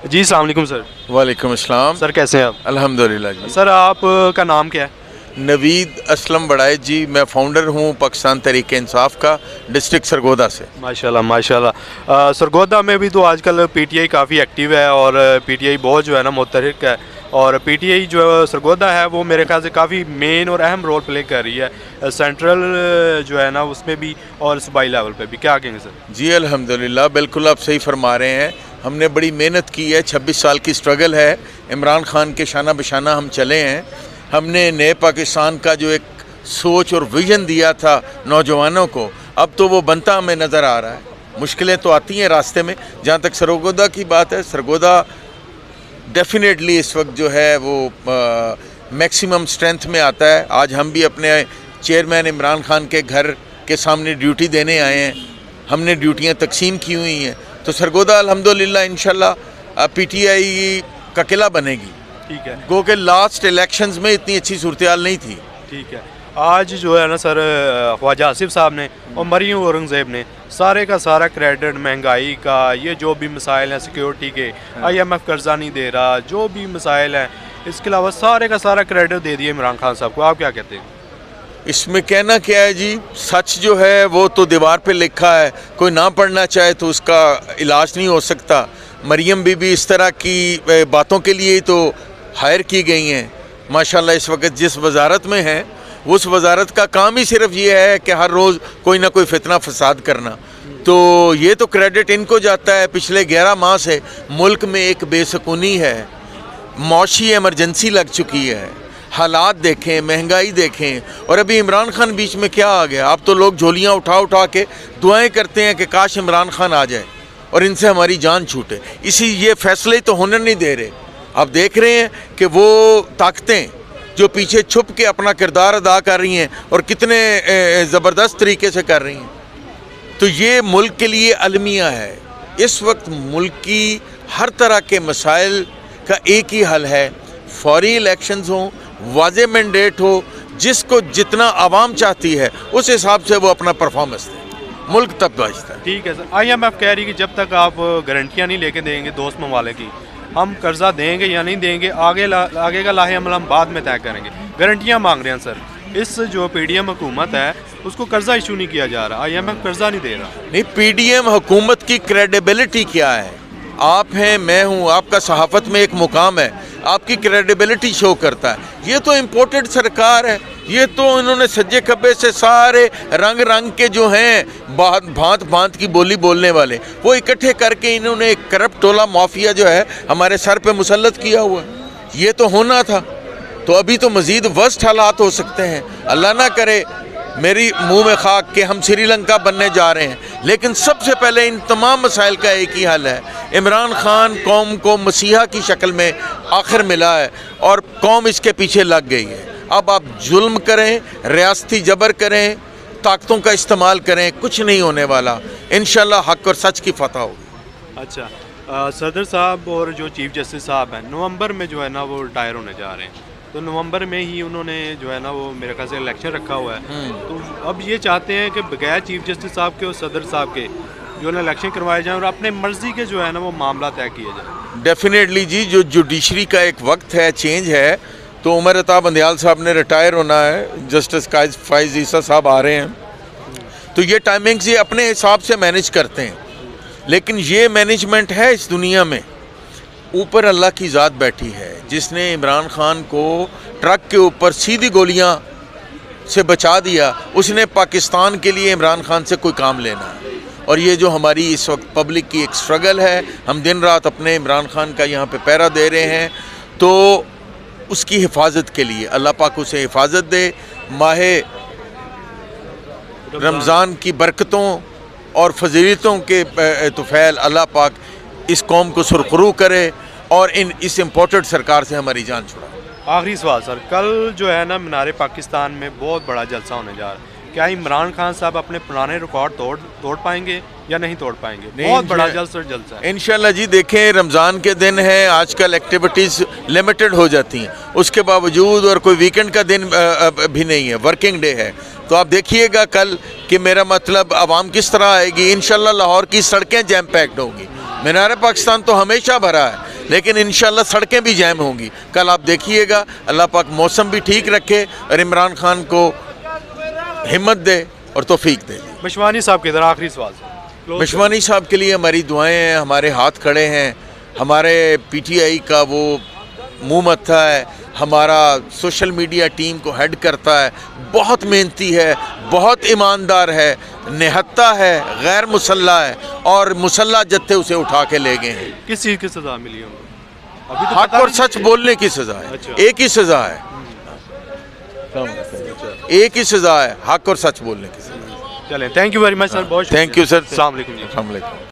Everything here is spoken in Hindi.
जी अस्सलाम वालेकुम सर। वालेकुम अस्सलाम। सर कैसे हैं आप? अल्हम्दुलिल्लाह जी। सर आपका नाम क्या है? नवीद असलम बड़ाई जी, मैं फाउंडर हूँ पाकिस्तान तहरीक इंसाफ का, डिस्ट्रिक्ट सरगोदा से। माशाल्लाह माशाल्लाह। सरगोदा में भी तो आजकल पीटीआई काफ़ी एक्टिव है और पीटीआई बहुत जो है ना मुतहरिक है, और पीटीआई जो सरगोदा है वो मेरे ख्याल से काफ़ी मेन और अहम रोल प्ले कर रही है सेंट्रल जो है ना उसमें भी और सूबाई लेवल पे भी। क्या कहेंगे सर? जी अल्हम्दुलिल्लाह, बिल्कुल आप सही फरमा रहे हैं। हमने बड़ी मेहनत की है, 26 साल की स्ट्रगल है। इमरान खान के शाना बशाना हम चले हैं। हमने नए पाकिस्तान का जो एक सोच और विज़न दिया था नौजवानों को, अब तो वो बनता हमें नज़र आ रहा है। मुश्किलें तो आती हैं रास्ते में। जहाँ तक सरगोदा की बात है, सरगोदा डेफिनेटली इस वक्त जो है वो मैक्सिमम स्ट्रेंथ में आता है। आज हम भी अपने चेयरमैन इमरान खान के घर के सामने ड्यूटी देने आए हैं। हमने ड्यूटियाँ तकसीम की हुई हैं। तो सरगोदा अल्हम्दुलिल्लाह इंशाल्लाह पीटीआई का किला बनेगी। ठीक है। गो के लास्ट इलेक्शंस में इतनी अच्छी सूरत हाल नहीं थी। ठीक है। आज जो है ना सर ख्वाजा आसिफ साहब ने और मरियम औरंगज़ेब ने सारे का सारा क्रेडिट महंगाई का, ये जो भी मसाइल हैं सिक्योरिटी के, IMF कर्जा नहीं दे रहा, जो भी मसाइल हैं, इसके अलावा सारे का सारा क्रेडिट दे दिया इमरान खान साहब को। आप क्या कहते हैं? इसमें कहना क्या है जी, सच जो है वो तो दीवार पे लिखा है। कोई ना पढ़ना चाहे तो उसका इलाज नहीं हो सकता। मरियम बीबी इस तरह की बातों के लिए ही तो हायर की गई हैं। माशाल्लाह इस वक्त जिस वजारत में हैं, उस वजारत का काम ही सिर्फ ये है कि हर रोज़ कोई ना कोई फितना फसाद करना। तो ये तो क्रेडिट इनको जाता है। पिछले 11 माह से मुल्क में एक बेसुकूनी है, मौशी इमरजेंसी लग चुकी है। हालात देखें, महंगाई देखें, और अभी इमरान खान बीच में क्या आ गया। अब तो लोग झोलियाँ उठा उठा के दुआएं करते हैं कि काश इमरान खान आ जाए और इनसे हमारी जान छूटे। इसी ये फैसले तो होने नहीं दे रहे। आप देख रहे हैं कि वो ताकतें जो पीछे छुप के अपना किरदार अदा कर रही हैं और कितने ज़बरदस्त तरीके से कर रही हैं। तो ये मुल्क के लिए अलमिया है। इस वक्त मुल्क की हर तरह के मसाइल का एक ही हल है, फौरी इलेक्शंस हों, वाज़े मैंडेट हो, जिसको जितना आवाम चाहती है उस हिसाब से वो अपना परफॉर्मेंस दे, मुल्क तब बचता है। ठीक है सर। IMF कह रही है कि जब तक आप गारंटियाँ नहीं लेके देंगे दोस्त ममालिक की, हम कर्जा देंगे या नहीं देंगे आगे का लाहे अमल हम बाद में तय करेंगे। गारंटियाँ मांग रहे हैं सर। इस जो PDM हुकूमत है उसको कर्जा इशू नहीं किया जा रहा, IMF कर्जा नहीं दे रहा। नहीं, PDM हुकूमत की क्रेडिबिलिटी क्या है? आप हैं, मैं हूँ, आपका सहाफ़त में एक मुकाम है, आपकी क्रेडिबिलिटी शो करता है। ये तो इम्पोर्टेड सरकार है। ये तो इन्होंने सज्जे खब्बे से सारे रंग रंग के जो हैं भांत भांत की बोली बोलने वाले, वो इकट्ठे करके इन्होंने एक करप्ट टोला माफिया जो है हमारे सर पे मुसल्लत किया हुआ है। ये तो होना था। तो अभी तो मज़ीद वर्स्ट हालात हो सकते हैं। अल्लाह ना करे मेरी मुंह में खाक कि हम श्रीलंका बनने जा रहे हैं। लेकिन सबसे पहले इन तमाम मसाइल का एक ही हल है। इमरान खान कौम को मसीहा की शक्ल में आखिर मिला है और कौम इसके पीछे लग गई है। अब आप जुल्म करें, रियासती जबर करें, ताकतों का इस्तेमाल करें, कुछ नहीं होने वाला। इंशाल्लाह हक और सच की फतह होगी। अच्छा, सदर साहब और जो चीफ जस्टिस साहब हैं नवंबर में जो है ना वो रिटायर होने जा रहे हैं। तो नवंबर में ही उन्होंने जो है ना वो मेरे ख्याल से इलेक्शन रखा हुआ है। तो अब ये चाहते हैं कि बगैर चीफ जस्टिस साहब के और सदर साहब के जो है ना इलेक्शन करवाए जाएँ और अपने मर्जी के जो है ना वो मामला तय किए जाए। डेफिनेटली जी, जो जुडिशरी का एक वक्त है, चेंज है, तो उमर अता बंदयाल साहब ने रिटायर होना है, जस्टिस कायद फाइज ईसा साहब आ रहे हैं। तो ये टाइमिंग्स ये अपने हिसाब से मैनेज करते हैं। लेकिन ये मैनेजमेंट है इस दुनिया में, ऊपर अल्लाह की ज़ात बैठी है जिसने इमरान खान को ट्रक के ऊपर सीधी गोलियां से बचा दिया। उसने पाकिस्तान के लिए इमरान खान से कोई काम लेना है। और ये जो हमारी इस वक्त पब्लिक की एक स्ट्रगल है, हम दिन रात अपने इमरान खान का यहाँ पे पहरा दे रहे हैं। तो उसकी हिफाजत के लिए अल्लाह पाक उसे हिफाजत दे। माहे रमज़ान की बरकतों और फजीलतों के तुफैल अल्लाह पाक इस कौम को सुरखरू करे और इस इम्पोर्टेड सरकार से हमारी जान छुड़ाए। आखिरी सवाल सर, कल जो है ना मीनारे पाकिस्तान में बहुत बड़ा जलसा होने जा रहा है। क्या इमरान खान साहब अपने पुराने रिकॉर्ड तोड़ पाएंगे या नहीं तोड़ पाएंगे? बहुत बड़ा जलसा है। इंशाल्लाह जी, देखें रमज़ान के दिन है, आजकल एक्टिविटीज़ लिमिटेड हो जाती हैं, उसके बावजूद और कोई वीकेंड का दिन भी नहीं है, वर्किंग डे है। तो आप देखिएगा कल कि मेरा मतलब आवाम किस तरह आएगी। इंशाल्लाह लाहौर की सड़कें जैम पैक्ड होंगी। मीनार पाकिस्तान तो हमेशा भरा है, लेकिन इंशाल्लाह सड़कें भी जैम होंगी। कल आप देखिएगा, अल्लाह पाक मौसम भी ठीक रखे और इमरान खान को हिम्मत दे और तौफीक दे। मशवानी साहब के इधर आखिरी सवाल मशवानी साहब के लिए हमारी दुआएं हैं, हमारे हाथ खड़े हैं। हमारे पीटीआई का वो मुंह मत्था है, हमारा सोशल मीडिया टीम को हेड करता है, बहुत मेहनती है, बहुत ईमानदार है, निहत्ता है, गैर मुसल्ला है और मुसल्ला जत्थे उसे उठा के ले गए हैं। किस चीज़ की सज़ा मिली उनको? अभी तो हक पता और नहीं। सच बोलने की सज़ा है। अच्छा। एक ही सज़ा है, एक ही सज़ा है, हक और सच बोलने की सज़ा। चलें, thank you very much sir, बहुत थैंक यू सर। अस्सलाम वालेकुम जी। अस्सलाम वालेकुम।